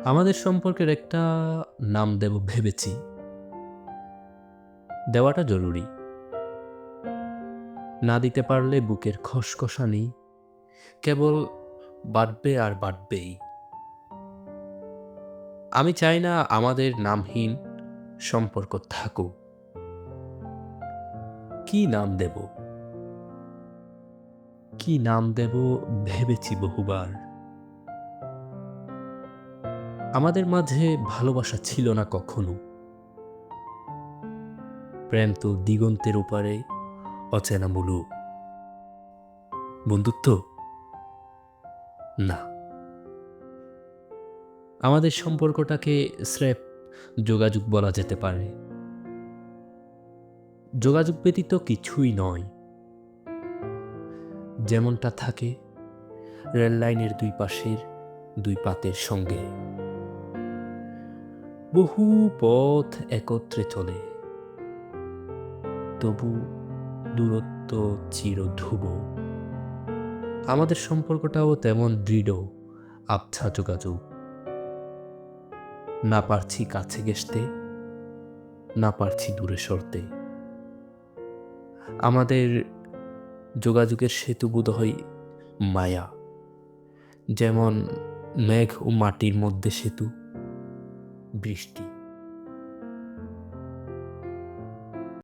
আমাদের সম্পর্কের একটা নাম দেব ভেবেছি। দেওয়াটা জরুরি। না দিতে পারলে বুকের খসখসানি কেবল বাড়বে আর বাড়বেই। আমি চাই না আমাদের নামহীন সম্পর্ক থাকুক। কি নাম দেব? কি নাম দেব ভেবেছি বহুবার। আমাদের মাঝে ভালোবাসা ছিল না কখনো। প্রেম তো দিগন্তের ওপারে অচেনা মুলুক। বন্ধুত্ব? না। আমাদের সম্পর্কটাকে স্রেফ যোগাযোগ বলা যেতে পারে। যোগাযোগ ব্যতীত কিছুই নয়। যেমনটা থাকে রেল লাইনের দুই পাশের দুই পাতের সঙ্গে। বহু পথ একত্রে চলে, তবু দূরত্ব চির ধ্রুব। আমাদের সম্পর্কটাও তেমন দৃঢ়, আবছা যোগাযোগ। না পারছি কাছে ঘেঁষতে, না পারছি দূরে সরতে। আমাদের যোগাযোগের সেতু বোধহয় মায়া, যেমন মেঘ ও মাটির মধ্যে সেতু, বৃষ্টি।